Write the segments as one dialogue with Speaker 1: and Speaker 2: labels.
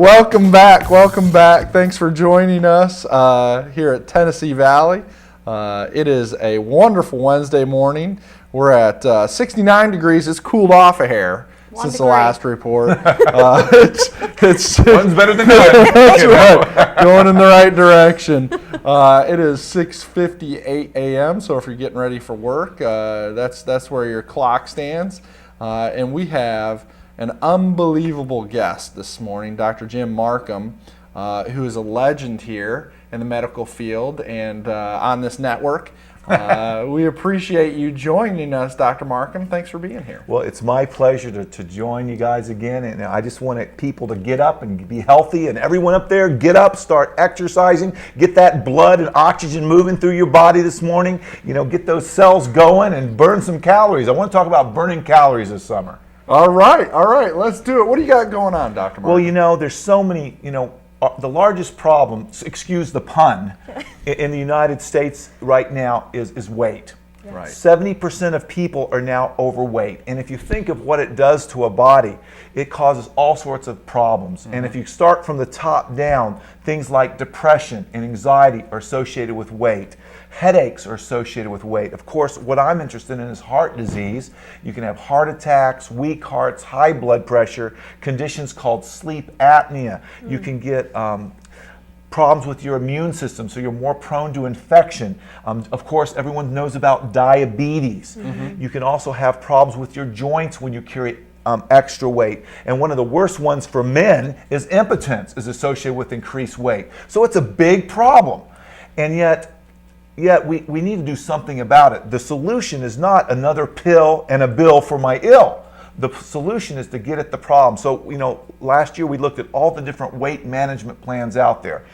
Speaker 1: Welcome back. Welcome back. Thanks for joining us here at Tennessee Valley. It is a wonderful Wednesday morning. We're at 69 degrees. It's cooled off a hair since the last report. It's
Speaker 2: one's better than none.
Speaker 1: That's right. Going in the right direction. It is 6:58 a.m. So if you're getting ready for work, that's where your clock stands. And we have an unbelievable guest this morning, Dr. Jim Markham, who is a legend here in the medical field and on this network. We appreciate you joining us, Dr. Markham. Thanks for being here.
Speaker 2: Well, it's my pleasure to join you guys again, and I just want people to get up and be healthy, and everyone up there, get up, start exercising, get that blood and oxygen moving through your body this morning, get those cells going and burn some calories. I want to talk about burning calories this summer.
Speaker 1: All right, let's do it. What do you got going on, Dr. Markham?
Speaker 2: Well, there's so many, the largest problem, excuse the pun, in the United States right now is weight.
Speaker 1: Yes. Right.
Speaker 2: 70% of people are now overweight. And if you think of what it does to a body, it causes all sorts of problems. Mm-hmm. And if you start from the top down, things like depression and anxiety are associated with weight. Headaches are associated with weight. Of course, what I'm interested in is heart disease. You can have heart attacks, weak hearts, high blood pressure, conditions called sleep apnea. You can get problems with your immune system, so you're more prone to infection. Of course, everyone knows about diabetes. Mm-hmm. You can also have problems with your joints when you carry extra weight. And one of the worst ones for men is impotence is associated with increased weight. So it's a big problem. And yet we need to do something about it. The solution is not another pill and a bill for my ill. The solution is to get at the problem. So, last year we looked at all the different weight management plans out there.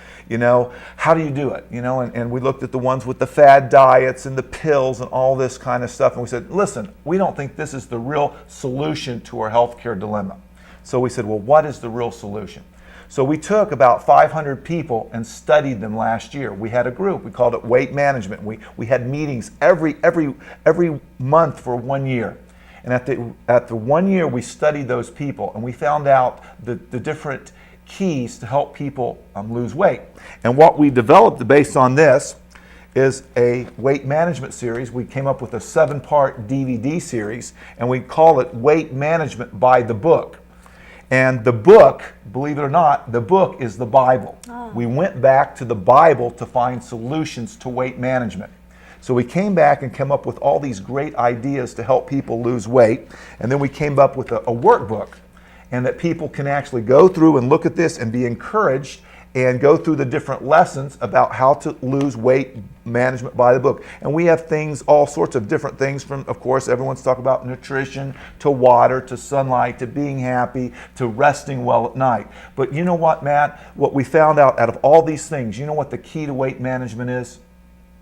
Speaker 2: How do you do it? And we looked at the ones with the fad diets and the pills and all this kind of stuff. And we said, listen, we don't think this is the real solution to our healthcare dilemma. So we said, well, what is the real solution? So we took about 500 people and studied them last year. We had a group. We called it Weight Management. We had meetings every month for 1 year. And at the 1 year, we studied those people, and we found out the different keys to help people lose weight. And what we developed based on this is a weight management series. We came up with a 7-part DVD series, and we call it Weight Management by the Book. And the book, believe it or not, the book is the Bible. Oh. We went back to the Bible to find solutions to weight management. So we came back and came up with all these great ideas to help people lose weight. And then we came up with a workbook, and that people can actually go through and look at this and be encouraged and go through the different lessons about how to lose weight management by the book. And we have things, all sorts of different things from, of course, everyone's talking about nutrition, to water, to sunlight, to being happy, to resting well at night. But you know what, Matt? What we found out of all these things, you know what the key to weight management is?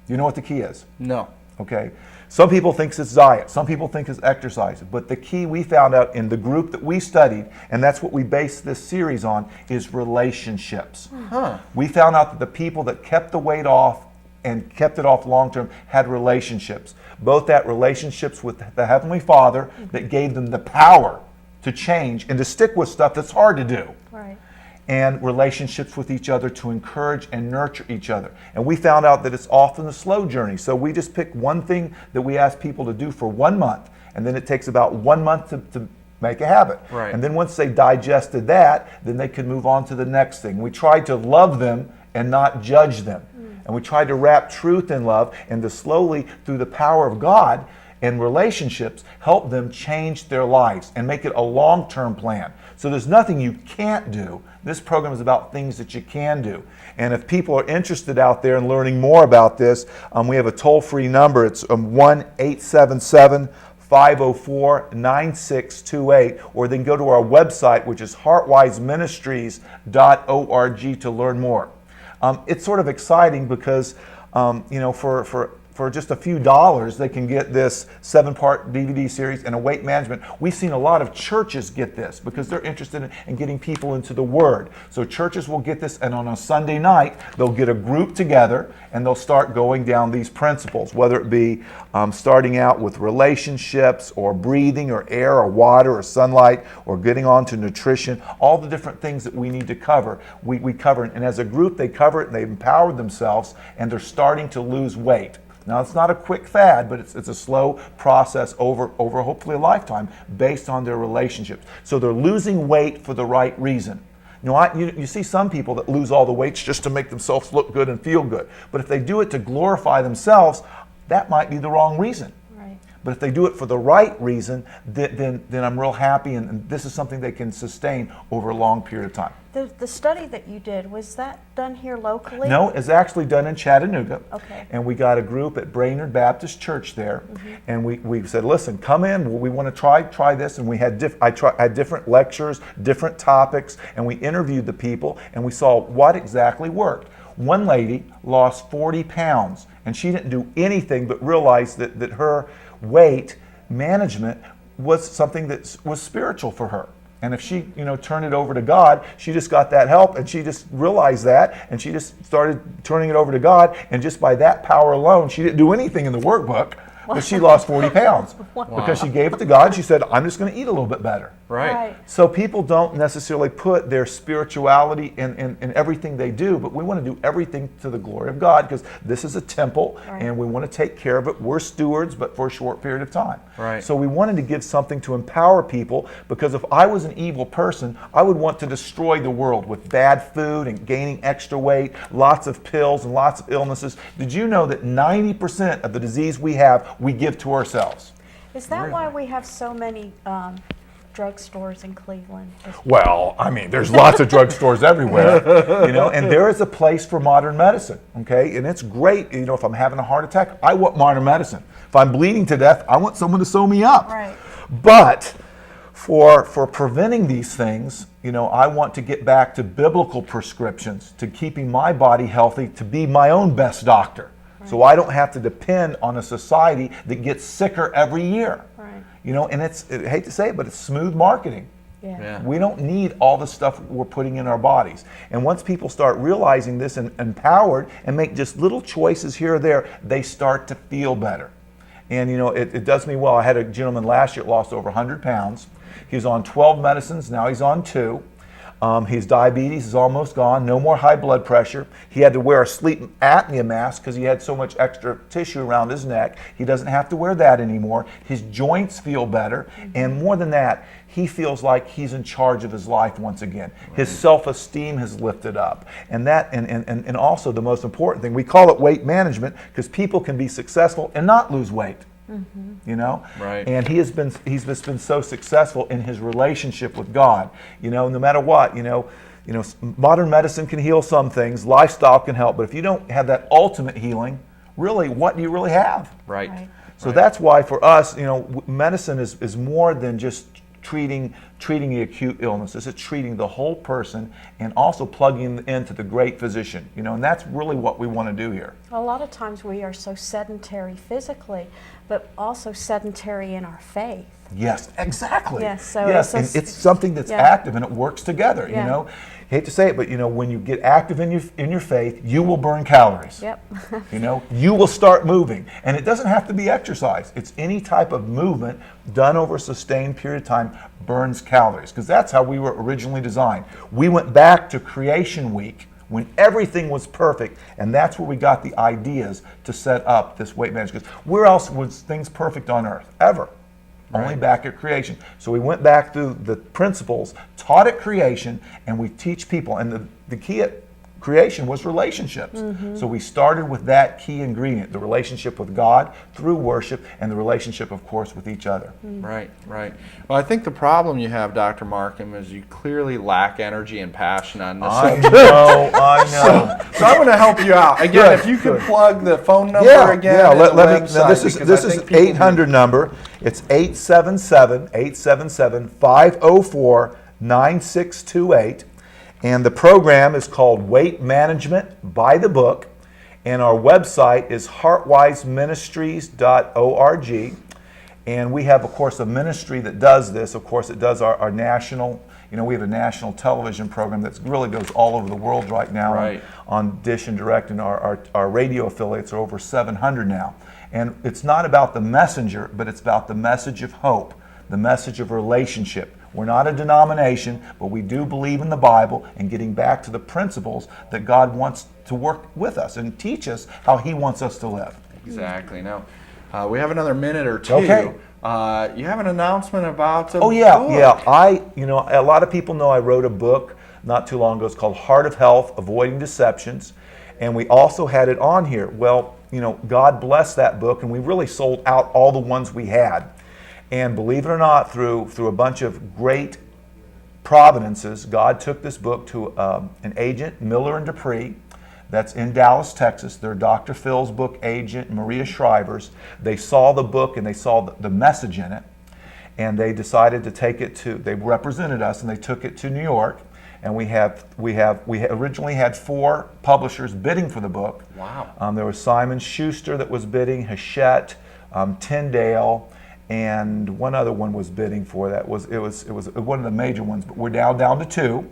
Speaker 2: You know what the key is?
Speaker 1: No.
Speaker 2: Okay. Some people think it's diet. Some people think it's exercise. But the key we found out in the group that we studied, and that's what we based this series on, is relationships. Huh. We found out that the people that kept the weight off and kept it off long term had relationships. Both that relationships with the Heavenly Father that gave them the power to change and to stick with stuff that's hard to do.
Speaker 3: Right.
Speaker 2: And relationships with each other to encourage and nurture each other. And we found out that it's often a slow journey. So we just pick one thing that we ask people to do for 1 month, and then it takes about 1 month to make a habit.
Speaker 1: Right.
Speaker 2: And then once they digested that, then they could move on to the next thing. We tried to love them and not judge them. And we tried to wrap truth in love and to slowly, through the power of God and relationships, help them change their lives and make it a long-term plan. So there's nothing you can't do. This program is about things that you can do. And if people are interested out there in learning more about this, we have a toll-free number. It's 1-877-504-9628. Or they can go to our website, which is heartwiseministries.org, to learn more. It's sort of exciting because, for for just a few dollars, they can get this 7-part DVD series and a weight management. We've seen a lot of churches get this because they're interested in getting people into the Word. So churches will get this, and on a Sunday night, they'll get a group together and they'll start going down these principles, whether it be starting out with relationships or breathing or air or water or sunlight or getting on to nutrition, all the different things that we need to cover. We cover it, and as a group, they cover it and they've empowered themselves and they're starting to lose weight. Now, it's not a quick fad, but it's a slow process over hopefully a lifetime based on their relationships. So they're losing weight for the right reason. You see some people that lose all the weights just to make themselves look good and feel good. But if they do it to glorify themselves, that might be the wrong reason.
Speaker 3: Right.
Speaker 2: But if they do it for the right reason, then I'm real happy, and this is something they can sustain over a long period of time.
Speaker 3: The study that you did, was that done here locally?
Speaker 2: No, it's actually done in Chattanooga.
Speaker 3: Okay.
Speaker 2: And we got a group at Brainerd Baptist Church there, and we said, listen, come in. We want to try this, and we had had different lectures, different topics, and we interviewed the people, and we saw what exactly worked. One lady lost 40 pounds, and she didn't do anything but realize that her weight management was something that was spiritual for her. And if she, turned it over to God, she just got that help, and she just realized that, and she just started turning it over to God, and just by that power alone, she didn't do anything in the workbook, but she lost 40 pounds because she gave it to God. She said, I'm just going to eat a little bit better.
Speaker 1: Right.
Speaker 2: So people don't necessarily put their spirituality in everything they do, but we want to do everything to the glory of God because this is a temple, and we want to take care of it. We're stewards, but for a short period of time.
Speaker 1: Right.
Speaker 2: So we wanted to give something to empower people, because if I was an evil person, I would want to destroy the world with bad food and gaining extra weight, lots of pills and lots of illnesses. Did you know that 90% of the disease we have, we give to ourselves?
Speaker 3: Is that why we have so many drugstores in Cleveland?
Speaker 2: Well, I mean, there's lots of drugstores everywhere, and there is a place for modern medicine, okay? And it's great, if I'm having a heart attack, I want modern medicine. If I'm bleeding to death, I want someone to sew me up.
Speaker 3: Right.
Speaker 2: But for preventing these things, I want to get back to biblical prescriptions, to keeping my body healthy, to be my own best doctor. So I don't have to depend on a society that gets sicker every year.
Speaker 3: Right.
Speaker 2: And I hate to say it, but it's smooth marketing.
Speaker 3: Yeah.
Speaker 2: We don't need all the stuff we're putting in our bodies. And once people start realizing this and empowered and make just little choices here or there, they start to feel better. And it does me well. I had a gentleman last year that lost over 100 pounds. He was on 12 medicines, now he's on 2. His diabetes is almost gone, no more high blood pressure. He had to wear a sleep apnea mask because he had so much extra tissue around his neck. He doesn't have to wear that anymore. His joints feel better, and more than that, he feels like he's in charge of his life once again. His self-esteem has lifted up. And that, and also the most important thing, we call it weight management because people can be successful and not lose weight.
Speaker 1: Right.
Speaker 2: And he's just been so successful in his relationship with God. No matter what, modern medicine can heal some things, lifestyle can help, but if you don't have that ultimate healing, really, what do you really have?
Speaker 1: Right.
Speaker 2: So that's why for us, medicine is more than just treating the acute illnesses. It's treating the whole person and also plugging into the great physician, and that's really what we want to do here.
Speaker 3: A lot of times we are so sedentary physically, but also sedentary in our faith.
Speaker 2: Yes, exactly.
Speaker 3: Yes, so
Speaker 2: yes, and it's something that's active and it works together.
Speaker 3: Yeah.
Speaker 2: Hate to say it, but when you get active in your faith, you will burn calories.
Speaker 3: Yep.
Speaker 2: You will start moving, and it doesn't have to be exercise. It's any type of movement done over a sustained period of time burns calories, because that's how we were originally designed. We went back to Creation Week when everything was perfect, and that's where we got the ideas to set up this weight management. Because where else was things perfect on earth ever? Only back at creation. So we went back through the principles taught at creation, and we teach people. And the key at creation was relationships. So we started with that key ingredient, the relationship with God through worship, and the relationship, of course, with each other.
Speaker 1: Right. Well, I think the problem you have, Dr. Markham, is you clearly lack energy and passion on this subject.
Speaker 2: I know.
Speaker 1: So I'm going to help you out. Again, if you could plug the phone number again.
Speaker 2: Yeah,
Speaker 1: and
Speaker 2: let
Speaker 1: the
Speaker 2: me.
Speaker 1: website,
Speaker 2: Now this
Speaker 1: because
Speaker 2: is 800 number. It's 877-504-9628. And the program is called Weight Management by the Book. And our website is heartwiseministries.org. And we have, of course, a ministry that does this. Of course, it does our national, we have a national television program that really goes all over the world right now on Dish and Direct, and our radio affiliates are over 700 now. And it's not about the messenger, but it's about the message of hope, the message of relationship. We're not a denomination, but we do believe in the Bible and getting back to the principles that God wants to work with us and teach us how He wants us to live.
Speaker 1: Exactly. Now, we have another minute or two.
Speaker 2: Okay.
Speaker 1: You have an announcement about a
Speaker 2: Oh yeah,
Speaker 1: book.
Speaker 2: yeah. A lot of people know I wrote a book not too long ago. It's called Heart of Health: Avoiding Deceptions, and we also had it on here. Well, God blessed that book, and we really sold out all the ones we had. And believe it or not, through a bunch of great providences, God took this book to an agent, Miller and Dupree. That's in Dallas, Texas. They're Dr. Phil's book agent, Maria Shriver's. They saw the book and they saw the message in it, and they decided to take it to. They represented us and they took it to New York. And we originally had 4 publishers bidding for the book.
Speaker 1: Wow.
Speaker 2: There was Simon Schuster that was bidding, Hachette, Tyndale, and one other one was bidding for that. It was one of the major ones, but we're now down to 2.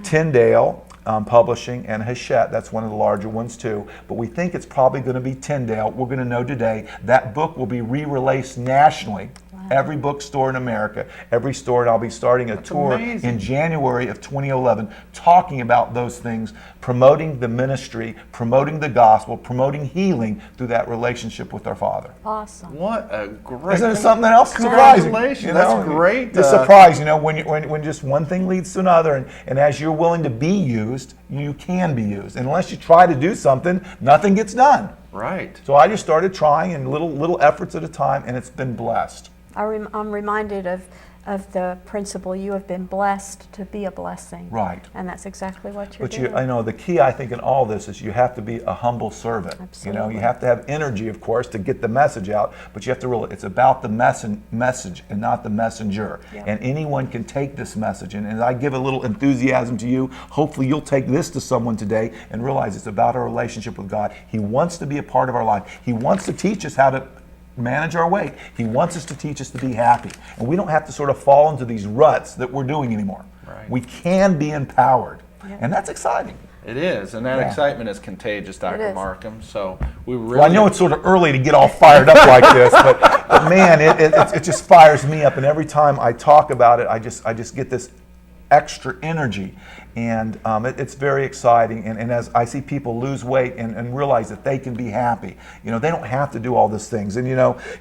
Speaker 2: Tyndale Publishing and Hachette. That's one of the larger ones too. But we think it's probably going to be Tyndale. We're going to know today. That book will be re-released nationally. Every bookstore in America, every store, and I'll be starting a tour in January of 2011 talking about those things, promoting the ministry, promoting the gospel, promoting healing through that relationship with our Father.
Speaker 3: Awesome.
Speaker 1: What a great...
Speaker 2: Isn't it something else surprising?
Speaker 1: Congratulations. That's great.
Speaker 2: The surprise, when just one thing leads to another, and as you're willing to be used, you can be used. And unless you try to do something, nothing gets done.
Speaker 1: Right.
Speaker 2: So I just started trying in little efforts at a time, and it's been blessed.
Speaker 3: I'm reminded of the principle, you have been blessed to be a blessing.
Speaker 2: Right.
Speaker 3: And that's exactly what you're
Speaker 2: But
Speaker 3: doing.
Speaker 2: the key, I think, in all this is you have to be a humble servant.
Speaker 3: Absolutely.
Speaker 2: You have to have energy, of course, to get the message out, but you have to realize it's about the message and not the messenger.
Speaker 3: Yep.
Speaker 2: And anyone can take this message. And as I give a little enthusiasm to you, hopefully you'll take this to someone today and realize it's about our relationship with God. He wants to be a part of our life. He wants to teach us how to manage our weight. He wants us to teach us to be happy. And we don't have to sort of fall into these ruts that we're doing anymore.
Speaker 1: Right.
Speaker 2: We can be empowered.
Speaker 3: Yeah.
Speaker 2: And that's exciting.
Speaker 1: It is, and that excitement is contagious, Dr.
Speaker 3: is.
Speaker 1: Markham. So we really...
Speaker 2: Well, I know it's sort of early to get all fired up like this, but man, it just fires me up. And every time I talk about it, I just get this extra energy. And it's very exciting. And as I see people lose weight and realize that they can be happy, they don't have to do all these things. And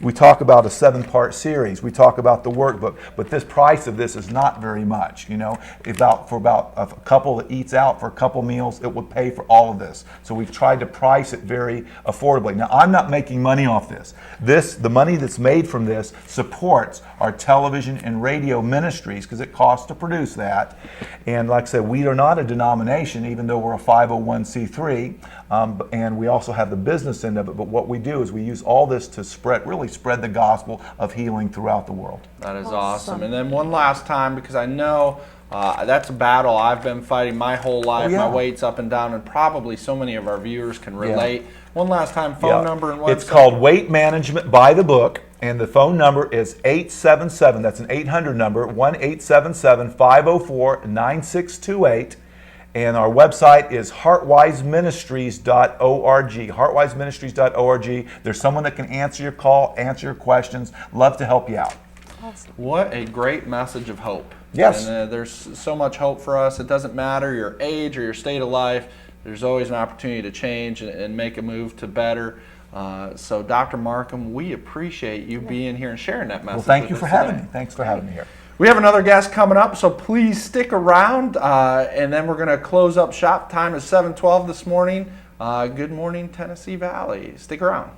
Speaker 2: we talk about a 7-part series. We talk about the workbook, but this price of this is not very much. For about a couple that eats out for a couple meals, it would pay for all of this. So we've tried to price it very affordably. Now, I'm not making money off this. The money that's made from this supports our television and radio ministries because it costs to produce that. And like I said, we are not a denomination, even though we're a 501c3, and we also have the business end of it. But what we do is we use all this to spread the gospel of healing throughout the world.
Speaker 1: That is awesome. And then one last time, because I know that's a battle I've been fighting my whole life.
Speaker 2: Oh, yeah.
Speaker 1: My weight's up and down, and probably so many of our viewers can relate. One last time, phone number and website.
Speaker 2: It's called Weight Management by the Book, and the phone number is 877, that's an 800 number, 1-877-504-9628. And our website is heartwiseministries.org, heartwiseministries.org. There's someone that can answer your call, answer your questions. Love to help you out.
Speaker 3: Awesome.
Speaker 1: What a great message of hope.
Speaker 2: Yes.
Speaker 1: And there's so much hope for us. It doesn't matter your age or your state of life. There's always an opportunity to change and make a move to better. So Dr. Markham, we appreciate you being here and sharing that message.
Speaker 2: Well, thank you
Speaker 1: with
Speaker 2: for
Speaker 1: us
Speaker 2: having
Speaker 1: today.
Speaker 2: me. Thanks for having me here.
Speaker 1: We have another guest coming up, so please stick around. And then we're going to close up shop. Time is 7:12 this morning. Good morning, Tennessee Valley. Stick around.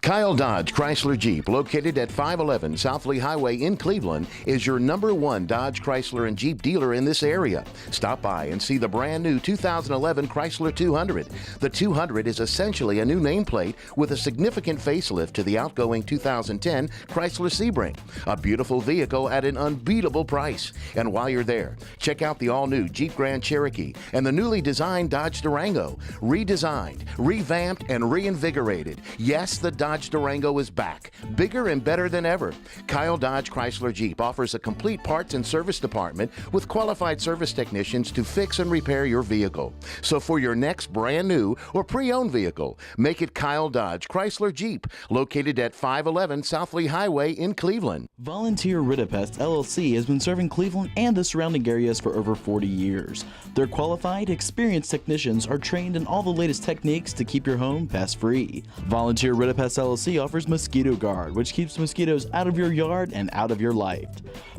Speaker 4: Kyle Dodge Chrysler Jeep, located at 511 South Lee Highway in Cleveland, is your #1 Dodge, Chrysler, and Jeep dealer in this area. Stop by and see the brand new 2011 Chrysler 200. The 200 is essentially a new nameplate with a significant facelift to the outgoing 2010 Chrysler Sebring. A beautiful vehicle at an unbeatable price. And while you're there, check out the all-new Jeep Grand Cherokee and the newly designed Dodge Durango. Redesigned, revamped, and reinvigorated. Yes, the Dodge Durango is back, bigger and better than ever. Kyle Dodge Chrysler Jeep offers a complete parts and service department with qualified service technicians to fix and repair your vehicle. So for your next brand new or pre-owned vehicle, make it Kyle Dodge Chrysler Jeep, located at 511 South Lee Highway in Cleveland.
Speaker 5: Volunteer Ridipest LLC has been serving Cleveland and the surrounding areas for over 40 years. Their qualified, experienced technicians are trained in all the latest techniques to keep your home pest-free. Volunteer Ridipest LLC offers Mosquito Guard, which keeps mosquitoes out of your yard and out of your life.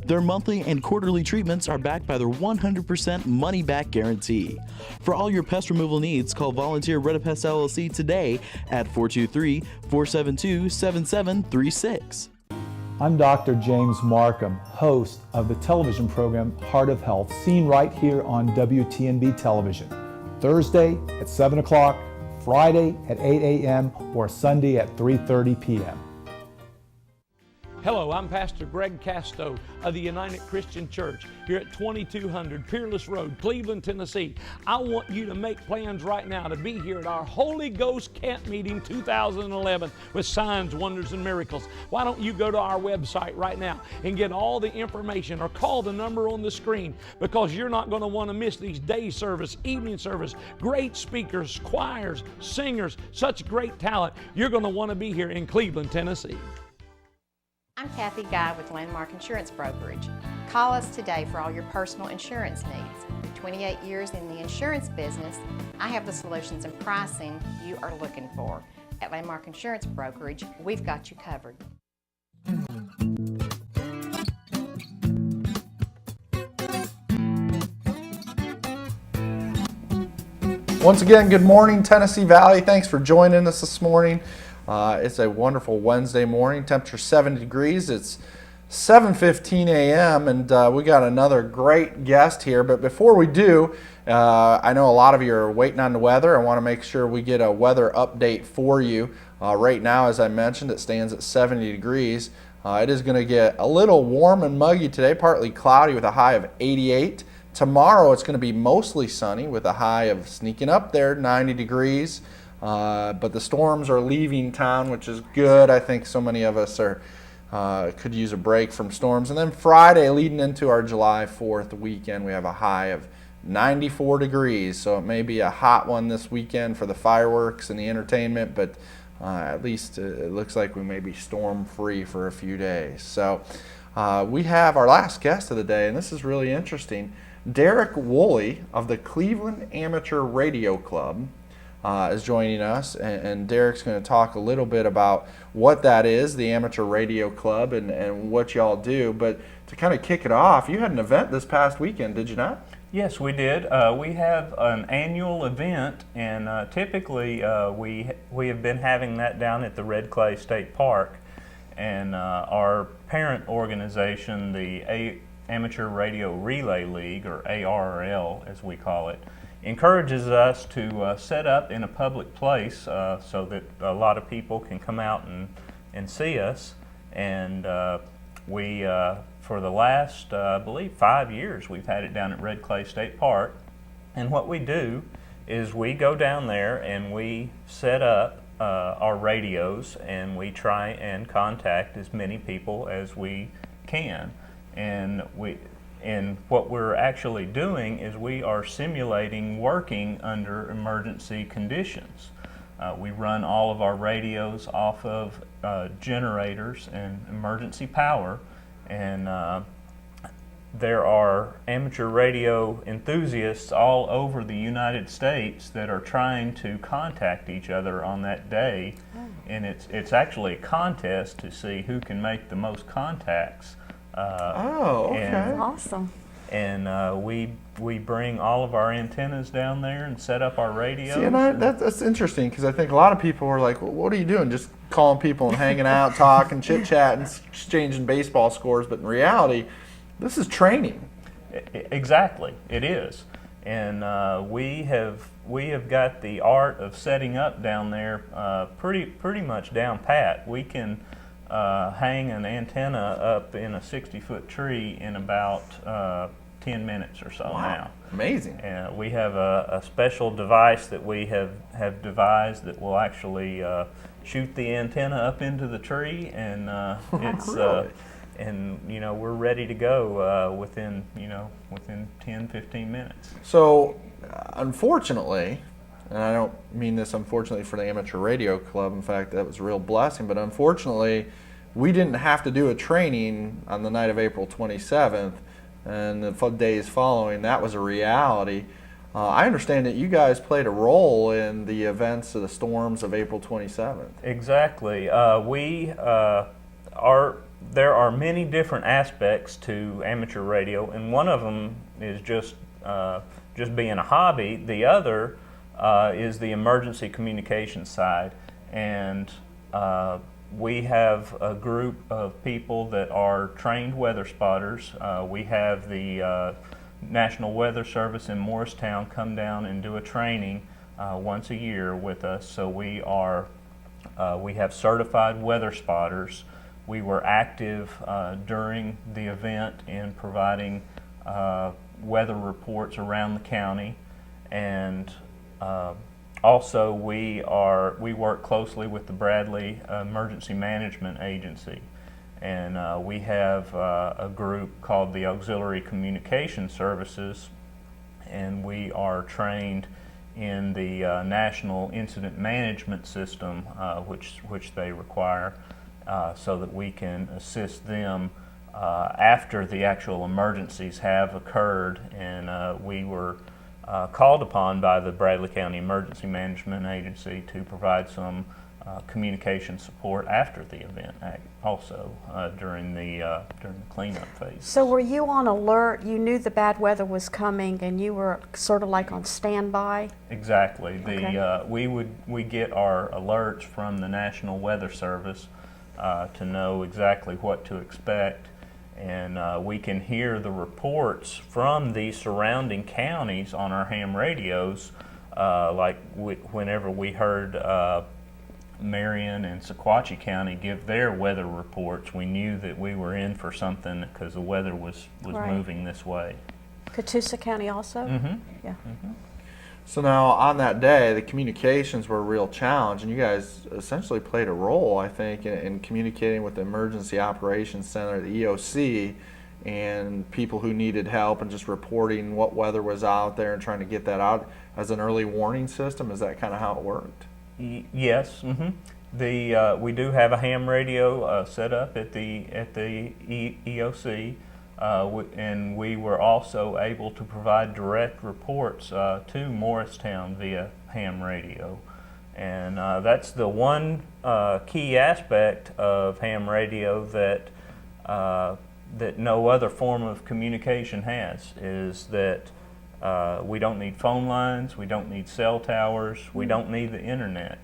Speaker 5: Their monthly and quarterly treatments are backed by their 100% money-back guarantee. For all your pest removal needs, call Volunteer Ridipest LLC today at 423-472-7736.
Speaker 6: I'm Dr. James Markham, host of the television program Heart of Health, seen right here on WTNB television, Thursday at 7 o'clock, Friday at 8 a.m., or Sunday at 3:30 p.m.
Speaker 7: Hello, I'm Pastor Greg Casto of the United Christian Church here at 2200 Peerless Road, Cleveland, Tennessee. I want you to make plans right now to be here at our Holy Ghost Camp Meeting 2011 with signs, wonders, and miracles. Why don't you go to our website right now and get all the information, or call the number on the screen, because you're not going to want to miss these day service, evening service, great speakers, choirs, singers, such great talent. You're going to want to be here in Cleveland, Tennessee.
Speaker 8: I'm Kathy Guy with Landmark Insurance Brokerage. Call us today for all your personal insurance needs. With 28 years in the insurance business, I have the solutions and pricing you are looking for. At Landmark Insurance Brokerage, we've got you covered.
Speaker 1: Once again, good morning, Tennessee Valley. Thanks for joining us this morning. It's a wonderful Wednesday morning. Temperature 70 degrees. It's 7:15 a.m. and we got another great guest here. But before we do, I know a lot of you are waiting on the weather. I want to make sure we get a weather update for you. Right now, as I mentioned, it stands at 70 degrees. It is going to get a little warm and muggy today, partly cloudy with a high of 88. Tomorrow, it's going to be mostly sunny with a high of sneaking up there, 90 degrees. But the storms are leaving town, which is good. I think so many of us could use a break from storms. And then Friday, leading into our July 4th weekend, we have a high of 94 degrees. So it may be a hot one this weekend for the fireworks and the entertainment, but at least it looks like we may be storm-free for a few days. So we have our last guest of the day, and this is really interesting. Derek Woolley of the Cleveland Amateur Radio Club is joining us, and Derek's going to talk a little bit about what that is, the Amateur Radio Club, and what y'all do. But to kind of kick it off, you had an event this past weekend, did you not?
Speaker 9: Yes, we did. We have an annual event, and typically we have been having that down at the Red Clay State Park. And our parent organization, the Amateur Radio Relay League, or ARRL as we call it, encourages us to set up in a public place so that a lot of people can come out and see us. And we, for the last, I believe, 5 years, we've had it down at Red Clay State Park. And what we do is we go down there and we set up our radios, and we try and contact as many people as we can. And what we're actually doing is we are simulating working under emergency conditions. We run all of our radios off of generators and emergency power, and there are amateur radio enthusiasts all over the United States that are trying to contact each other on that day. And it's actually a contest to see who can make the most contacts.
Speaker 1: Okay.
Speaker 3: Awesome.
Speaker 9: and we bring all of our antennas down there and set up our radios.
Speaker 1: See, and that's interesting, because I think a lot of people are like, well, what are you doing? Just calling people and hanging out, talking, chit-chatting, exchanging baseball scores. But in reality, this is training.
Speaker 9: Exactly, it is. And we have got the art of setting up down there pretty much down pat. We can hang an antenna up in a 60-foot tree in about 10 minutes or so.
Speaker 1: Wow.
Speaker 9: Now.
Speaker 1: Amazing.
Speaker 9: We have a special device that we have devised that will actually shoot the antenna up into the tree, and it's
Speaker 1: Really?
Speaker 9: and we're ready to go within 10-15 minutes.
Speaker 1: So, unfortunately, and I don't mean this unfortunately for the Amateur Radio Club, in fact that was a real blessing, but unfortunately we didn't have to do a training on the night of April 27th, and the days following that was a reality. I understand that you guys played a role in the events of the storms of April 27th.
Speaker 9: Exactly. There are many different aspects to amateur radio, and one of them is just being a hobby. The other is the emergency communication side, and we have a group of people that are trained weather spotters. We have the National Weather Service in Morristown come down and do a training once a year with us. So we have certified weather spotters. We were active during the event in providing weather reports around the county, and also we work closely with the Bradley Emergency Management Agency, and we have a group called the Auxiliary Communication Services, and we are trained in the National Incident Management System, which they require, so that we can assist them after the actual emergencies have occurred. And we were called upon by the Bradley County Emergency Management Agency to provide some communication support after the event, also during the cleanup phase.
Speaker 3: So were you on alert? You knew the bad weather was coming, and you were sort of like on standby?
Speaker 9: Exactly.
Speaker 3: Okay.
Speaker 9: We get our alerts from the National Weather Service to know exactly what to expect, and we can hear the reports from the surrounding counties on our ham radios. Whenever we heard Marion and Sequatchie County give their weather reports, we knew that we were in for something because the weather was
Speaker 3: Right.
Speaker 9: moving this way.
Speaker 3: Catoosa County also?
Speaker 9: Mm-hmm.
Speaker 3: Yeah.
Speaker 9: Mm-hmm.
Speaker 1: So now on that day, the communications were a real challenge, and you guys essentially played a role, I think, in communicating with the Emergency Operations Center, the EOC, and people who needed help, and just reporting what weather was out there and trying to get that out as an early warning system. Is that kind of how it worked?
Speaker 9: Yes. Mm-hmm. We do have a ham radio set up at the EOC. And we were also able to provide direct reports to Morristown via ham radio. And that's the one key aspect of ham radio that no other form of communication has, is that we don't need phone lines, we don't need cell towers, we don't need the internet.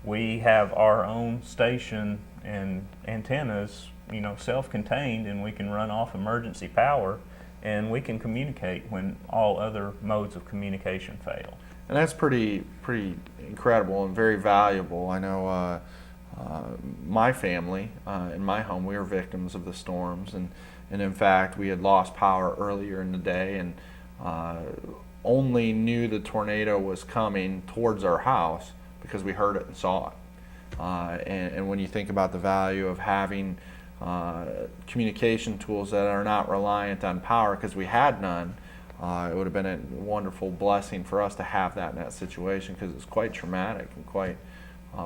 Speaker 9: We have our own station and antennas, self-contained, and we can run off emergency power, and we can communicate when all other modes of communication fail.
Speaker 1: And that's pretty incredible and very valuable. I know my family in my home, we were victims of the storms, and in fact we had lost power earlier in the day, and only knew the tornado was coming towards our house because we heard it and saw it. And when you think about the value of having communication tools that are not reliant on power, because we had none, it would have been a wonderful blessing for us to have that in that situation, because it's quite traumatic and quite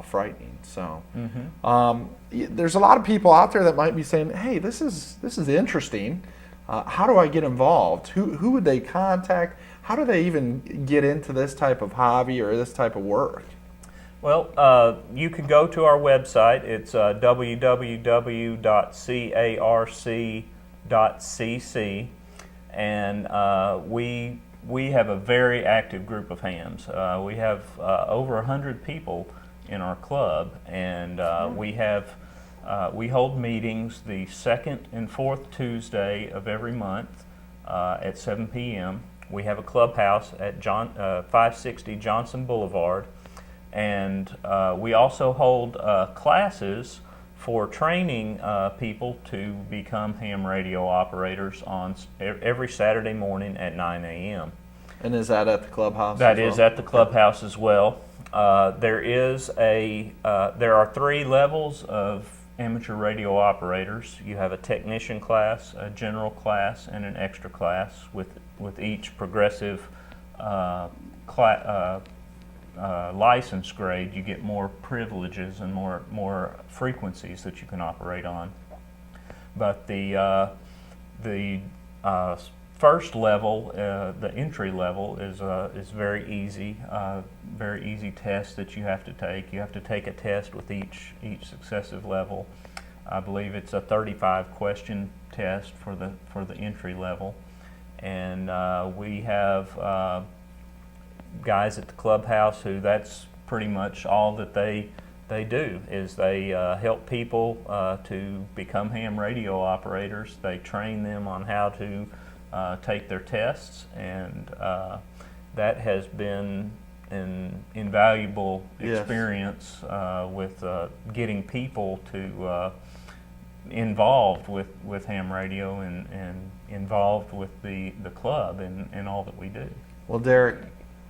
Speaker 1: frightening. So there's a lot of people out there that might be saying, hey, this is interesting. How do I get involved? Who would they contact? How do they even get into this type of hobby or this type of work?
Speaker 9: Well, you can go to our website. It's www.carc.cc, and we have a very active group of hams. We have over 100 people in our club, and we hold meetings the second and fourth Tuesday of every month at 7 p.m. We have a clubhouse at 560 Johnson Boulevard, and we also hold classes for training people to become ham radio operators on every Saturday morning at 9 a.m.
Speaker 1: And is that at the clubhouse?
Speaker 9: That is at the clubhouse as well. There are 3 levels of amateur radio operators. You have a technician class, a general class, and an extra class. With each progressive license grade, you get more privileges and more frequencies that you can operate on. But the first level, the entry level, is very easy test that you have to take. You have to take a test with each successive level. I believe it's a 35 question test for the entry level, and we have guys at the clubhouse who that's pretty much all that they do is they help people to become ham radio operators. They train them on how to take their tests, and that has been an invaluable experience with getting people to involved with ham radio and involved with the club and all that we do.
Speaker 1: Well, Derek,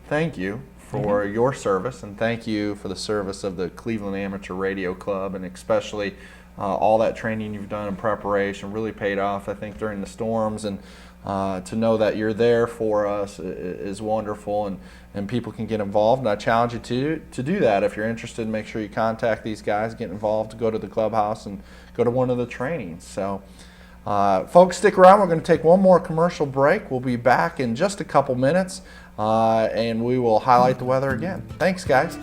Speaker 1: thank you for your service, and thank you for the service of the Cleveland Amateur Radio Club, and especially all that training you've done in preparation really paid off, I think, during the storms. And to know that you're there for us is wonderful, and people can get involved. And I challenge you to do that. If you're interested, make sure you contact these guys, get involved, go to the clubhouse, and go to one of the trainings. So, folks, stick around. We're going to take one more commercial break. We'll be back in just a couple minutes, and we will highlight the weather again. Thanks, guys.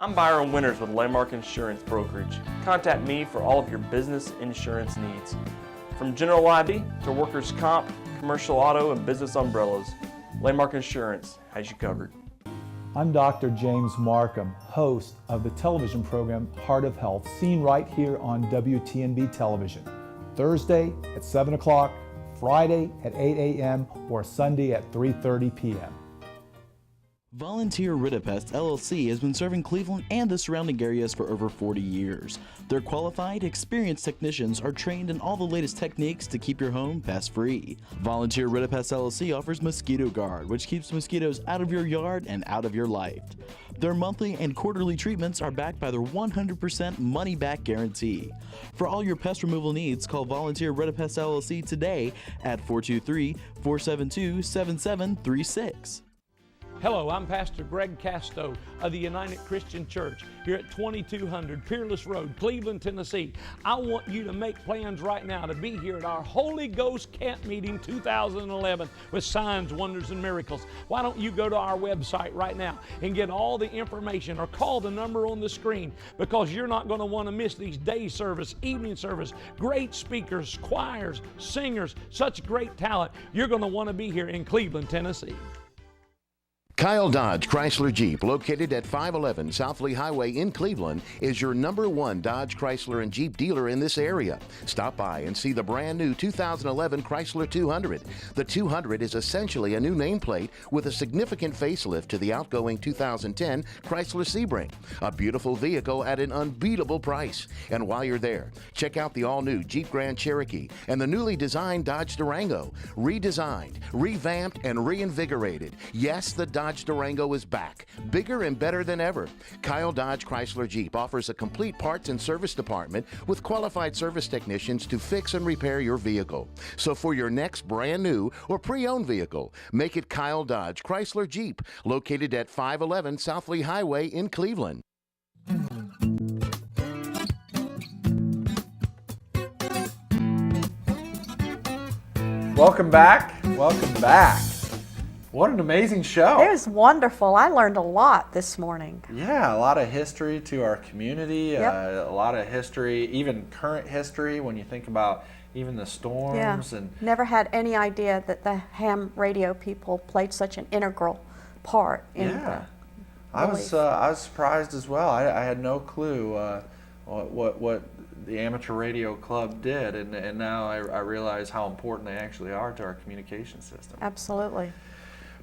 Speaker 10: I'm Byron Winters with Landmark Insurance Brokerage. Contact me for all of your business insurance needs. From general liability to workers' comp, commercial auto, and business umbrellas, Landmark Insurance has you covered.
Speaker 6: I'm Dr. James Markham, host of the television program Heart of Health, seen right here on WTNB television. Thursday at 7 o'clock, Friday at 8 a.m., or Sunday at 3:30 p.m.
Speaker 5: Volunteer Ridipest LLC has been serving Cleveland and the surrounding areas for over 40 years. Their qualified, experienced technicians are trained in all the latest techniques to keep your home pest-free. Volunteer Ridipest LLC offers Mosquito Guard, which keeps mosquitoes out of your yard and out of your life. Their monthly and quarterly treatments are backed by their 100% money-back guarantee. For all your pest removal needs, call Volunteer Ridipest LLC today at 423-472-7736.
Speaker 7: Hello, I'm Pastor Greg Casto of the United Christian Church here at 2200 Peerless Road, Cleveland, Tennessee. I want you to make plans right now to be here at our Holy Ghost Camp Meeting 2011 with signs, wonders, and miracles. Why don't you go to our website right now and get all the information, or call the number on the screen, because you're not going to want to miss these day service, evening service, great speakers, choirs, singers, such great talent. You're going to want to be here in Cleveland, Tennessee.
Speaker 4: Kyle Dodge Chrysler Jeep, located at 511 South Lee Highway in Cleveland, is your #1 Dodge, Chrysler, and Jeep dealer in this area. Stop by and see the brand new 2011 Chrysler 200. The 200 is essentially a new nameplate with a significant facelift to the outgoing 2010 Chrysler Sebring. A beautiful vehicle at an unbeatable price. And while you're there, check out the all-new Jeep Grand Cherokee and the newly designed Dodge Durango. Redesigned, revamped, and reinvigorated. Yes, the Dodge Durango is back, bigger and better than ever. Kyle Dodge Chrysler Jeep offers a complete parts and service department with qualified service technicians to fix and repair your vehicle. So for your next brand new or pre-owned vehicle, make it Kyle Dodge Chrysler Jeep, located at 511 South Lee Highway in Cleveland.
Speaker 1: Welcome back. Welcome back. What an amazing show.
Speaker 3: It was wonderful. I learned a lot this morning.
Speaker 1: Yeah, a lot of history to our community,
Speaker 3: Yep.
Speaker 1: a lot of history, even current history when you think about even the storms. And
Speaker 3: Never had any idea that the ham radio people played such an integral part in
Speaker 1: yeah,
Speaker 3: the
Speaker 1: I was surprised as well. I had no clue what the amateur radio club did, and now I realize how important they actually are to our communication system.
Speaker 3: Absolutely.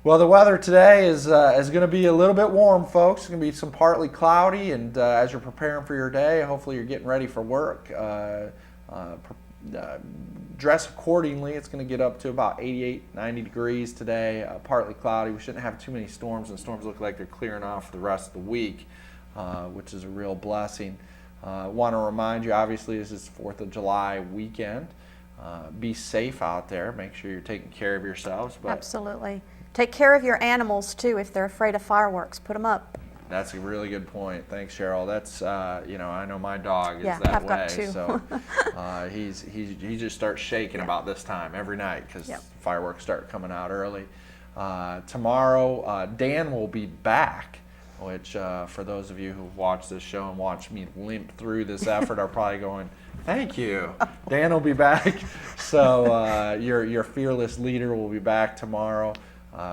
Speaker 1: Well, the weather today is going to be a little bit warm, folks. It's going to be some partly cloudy, and as you're preparing for your day, hopefully you're getting ready for work. Dress accordingly. It's going to get up to about 88, 90 degrees today, partly cloudy. We shouldn't have too many storms, and storms look like they're clearing off for the rest of the week, which is a real blessing. Want to remind you, obviously, this is 4th of July weekend. Be safe out there. Make sure you're taking care of yourselves. But
Speaker 3: Absolutely. Take care of your animals, too, if they're afraid of fireworks. Put them up.
Speaker 1: that's a really good point. Thanks, Cheryl. That's I know my dog is
Speaker 3: Yeah,
Speaker 1: that
Speaker 3: I've
Speaker 1: way.
Speaker 3: got two.
Speaker 1: So he just starts shaking about this time every night because
Speaker 3: Yep.
Speaker 1: fireworks start coming out early. Tomorrow, Dan will be back, which for those of you who've watched this show and watched me limp through this effort are probably going, thank you. Dan will be back. So your fearless leader will be back tomorrow.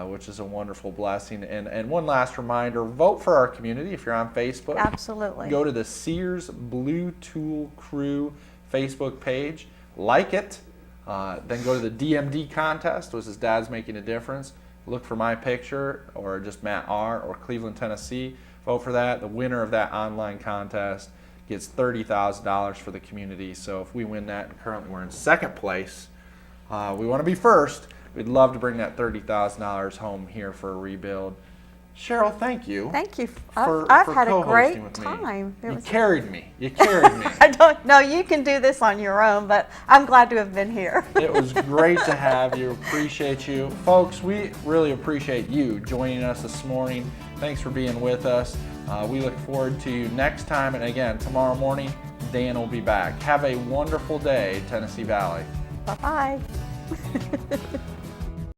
Speaker 1: Which is a wonderful blessing. And one last reminder, vote for our community if you're on Facebook.
Speaker 3: Absolutely.
Speaker 1: Go to the Sears Blue Tool Crew Facebook page, like it, then go to the DMD contest, which is Dad's Making a Difference. Look for my picture or just Matt R. or Cleveland, Tennessee. Vote for that. The winner of that online contest gets $30,000 for the community. So if we win that, and currently we're in second place, we want to be first. We'd love to bring that $30,000 home here for a rebuild. Cheryl, thank you.
Speaker 3: Thank you.
Speaker 1: For
Speaker 3: I've had a
Speaker 1: co-hosting
Speaker 3: great
Speaker 1: with me.
Speaker 3: time.
Speaker 1: You carried me. You carried me.
Speaker 3: I don't know. You can do this on your own, but I'm glad to have been here.
Speaker 1: It was great to have you. Appreciate you. Folks, we really appreciate you joining us this morning. Thanks for being with us. We look forward to you next time. And again, tomorrow morning, Dan will be back. Have a wonderful day, Tennessee Valley.
Speaker 3: Bye-bye.